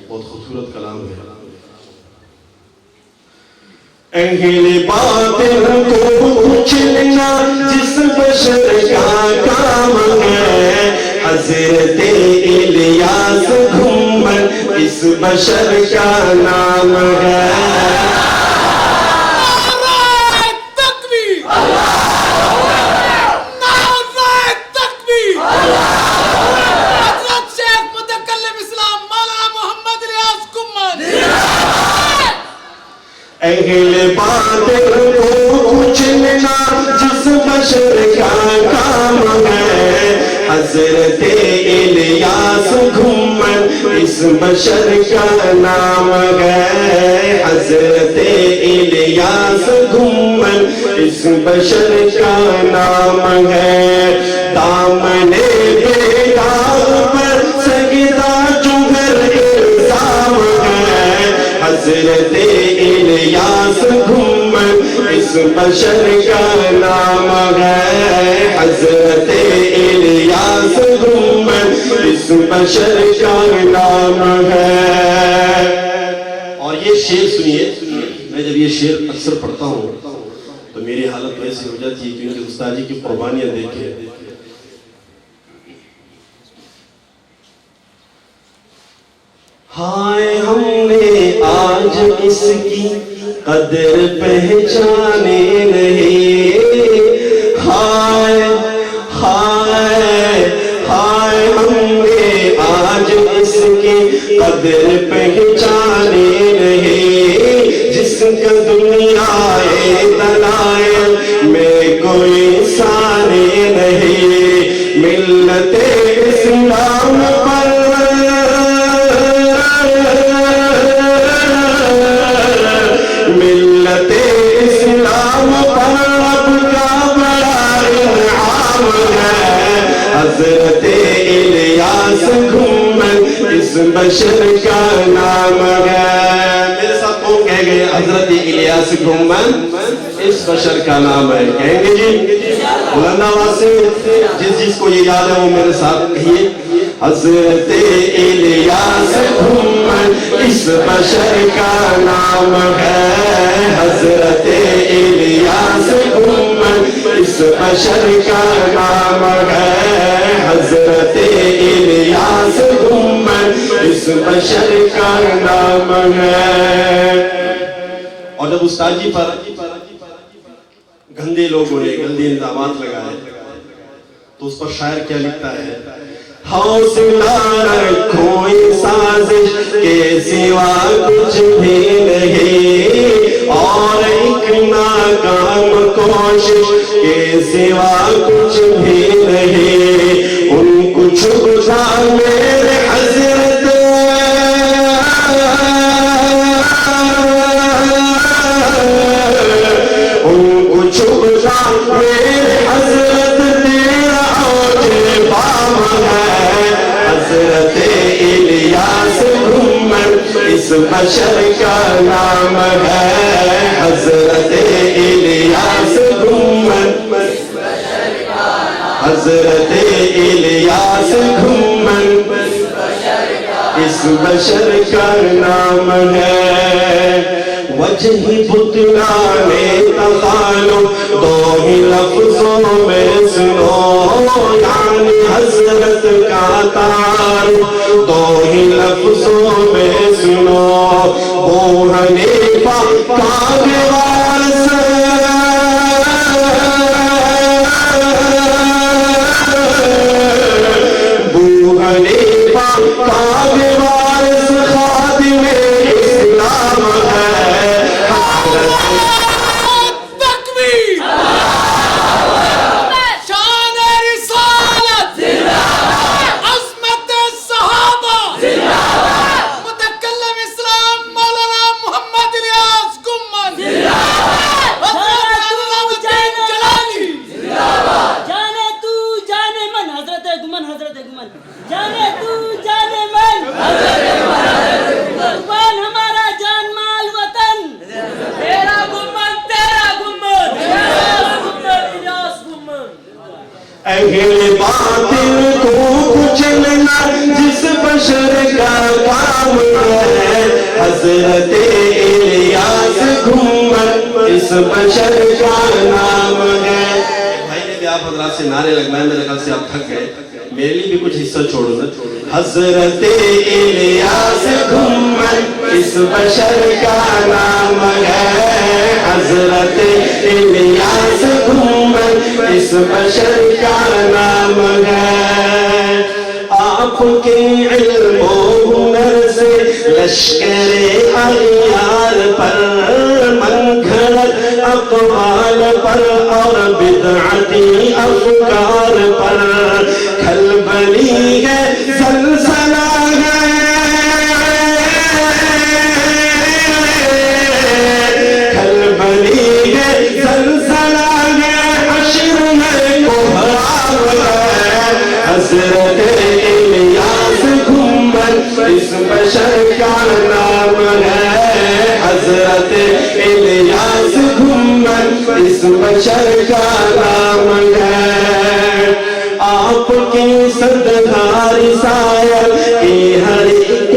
بہت خوبصورت کلام ہے. اہل باطل کو کچلنا جس بشر کا کام ہے، حضرت الیاس گھمن اس بشر کا نام ہے. اہل باطل کو کچلنا جس بشر کا کام ہے، حضرت الیاس گھمن اس بشر کا نام ہے. حضرت الیاس گھمن اس بشر کا نام ہے. دامن بیدار پر سجدہ جگر الزام ہے، حضرت الیاس گھمن اس بشر کا نام ہے. حضرت الیاس گھمن اس بشر کا نام ہے. اور یہ شعر سنیے، میں جب یہ شعر اکثر پڑھتا ہوں تو میری حالت ویسی ہو جاتی ہے کیونکہ استاد جی کی قربانیاں دیکھیں. ہائے ہم نے آج اس کی قدر پہچانے نہیں، ہائے ہائے ہائے ہم نے آج اس کی قدر پہچانے نہیں، جس کا دنیا دلائل میں کوئی سانے نہیں. ملت اسلام پر ملت اسلام پر رب کا بڑا انعام ہے. حضرت الیاس گھمن اس بشر کا نام ہے. میرے ساتھ کون کہہ گئے حضرت الیاس گھمن اس بشر کا نام ہے؟ کہیں گے جی؟ بلند آواز سے جس کو یہ یاد ہے وہ میرے ساتھ کہیے. حضرت الیاس گھمن اس بشر کا نام ہے. حضرت الیاس گھمن اس بشر کا نام ہے. حضرت الیاس گھمن اس بشر کا نام ہے. اور جب استاد جی پر گندے لوگوں نے گندے الزامات لگائے تو اس پر شاعر کیا لکھتا ہے؟ حوصلہ رکھو اس سازش کے سوا کچھ بھی نہیں، اور ایک ناکام کوشش کے سوا کچھ بھی نہیں. ان کو چھپا میرے حضرت ان کو چھپا میرے حضرت تیرا اوج بام ہے. حضرت الیاس گھمن اس بشر کا نام ہے. حضرت الیاس گھمن حضرت الیاس گھمن اس بشر کا نام ہے. وجہ بتلان تخالف دو ہی لفظوں میں سنو، یعنی حضرت کا تعارف دو ہی لفظوں میں سنو. ابو حنیفہ کا وارث ابو حنیفہ کا وارث خادم اسلام ہے. تکبیر، شان رسالت، عظمت صحابہ، متکلم اسلام مولانا محمد الیاس گھمن. حضرت الیاس گھمن اس بشر کا نام ہے. بھائی نے بھی آپ حضرات سے نعرے لگوائے، میرے خیال سے آپ تھک گئے، میرے لیے بھی کچھ حصہ چھوڑو نا. حضرت الیاس گھمن اس بشر کا نام ہے. حضرت الیاس گھمن اس بشر کا نام ہے. آپ کے علم و ہنر سے لشکر اغیار پر، منگھڑت اقوال پر اور بدعتی افکار پر کھلبلی ہے، زلزلہ ہے، کھلبلی ہے، زلزلہ ہے، حشر میں کوہرام ہے. حضرت الیاس گھمن اس بشر کا نام ہے. حضرت الیاس گھمن اس بشر کا نام ہے. آپ کی صددھاری سایہ کی ہر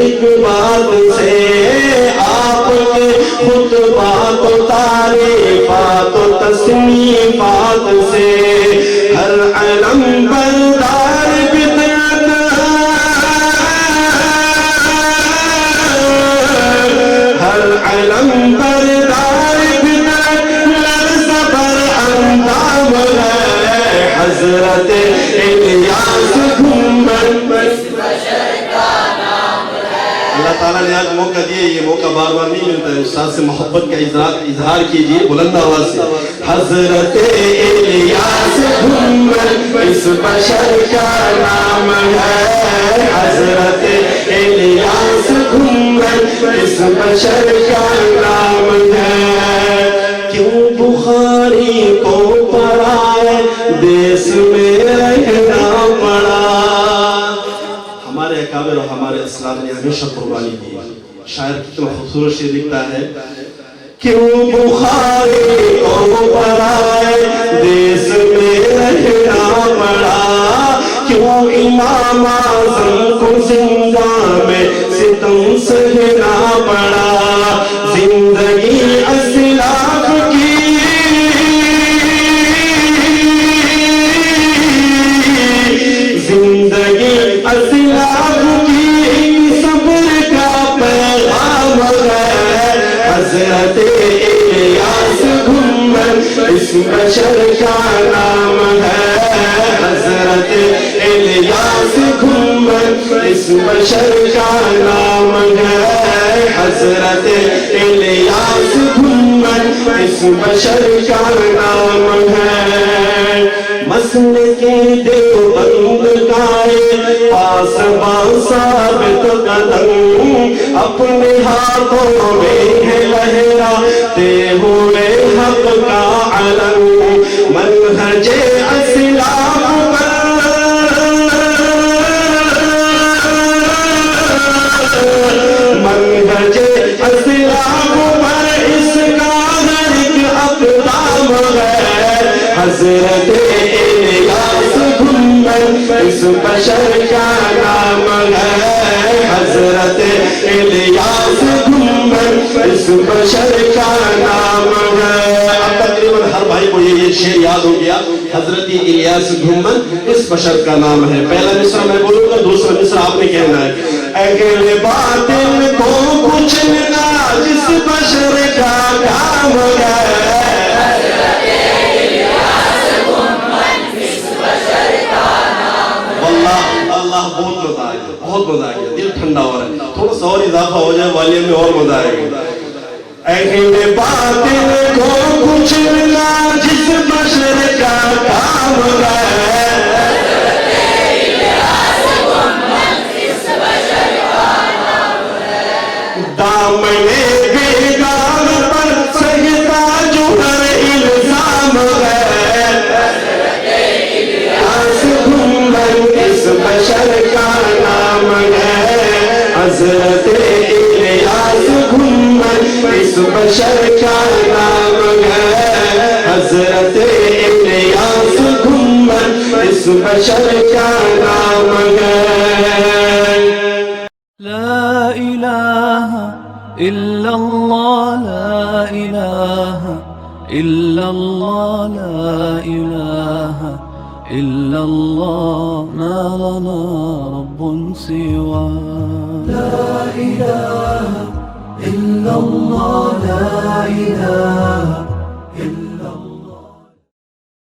ایک بات سے، آپ کے خطبات و تعریفات و تصنیفات سے ہر علم بردار بدعت، ہر علم بردار بدعت لرز پر اندام ہے. حضرت الیاس گھمن اللہ تعالیٰ نے آج موقع دیا، یہ موقع بار بار نہیں ملتا ہے. استاد سے محبت کا اظہار کیجئے بلند آواز سے. حضرت الیاس گھمن اس بشر کا نام ہے. حضرت الیاس گھمن اس بشر کا نام ہے. کیوں بخاری کو پرائے دیس میں رہنا پڑا. ہمارے اکابر اور ہمارے اسلاف نے ہمیشہ قربانی دی. شاعر کتنا خوبصورت شعر لکھتا ہے، کیوں بخاری کو پرائے دیس میں رہنا پڑا. کیوں امام اعظم کو زندہ میں ستم سہنا پڑا. زندگی اسلاف کی، زندگی اسلاف کی صبر کا پیغام ہے. حضرت الیاس گھمن اس بشر کا نام ہے. حضرت الیاس گھمن اس بشر کا نام ہے. حضرت الیاس گھمن اس بشر کا نام ہے. مسلک دیوبند کا پاسباں ثابت قدم اپنے ہاتھوں میں ہے لہراتے ہوئے حق کا علم. منہج اسلاف پر، منہج اسلاف پر اس کا ہر ایک اقدام ہے. حضرت الیاس گھمن اس بشر کا نام ہے. حضرت الیاس گھمن اس بشر کا نام ہے. اب تقریباً ہر بھائی کو یہ شعر یاد ہو گیا. حضرت الیاس گھمن اس بشر کا نام ہے. پہلا مصرع میں بولوں گا، دوسرا مصرع آپ نے کہنا ہے. اہل باطل کو کچلنا جس بشر کا کام ہے. واللہ اللہ بہت مزہ آ گیا، بہت مزہ آ گیا، دل ٹھنڈا ہو رہا ہے. تھوڑا سا اور اضافہ ہو جائے والیوم میں اور مزہ آئے گا. اہل باطل کو کچلنا جس بشر کا کام ہے. دامن بیگار پر سجدہ جو ہر الزام ہے. الیاس گھمن اس بشر کا نام ہے. حضرت الیاس گھمن اس بشر کا نام ہے. حضرت الیاس گھمن اس بشر کا نام ہے. لا إله إلا الله لا إله إلا الله لا إله إلا الله ما لنا رب سواه لا إله إلا الله لا إله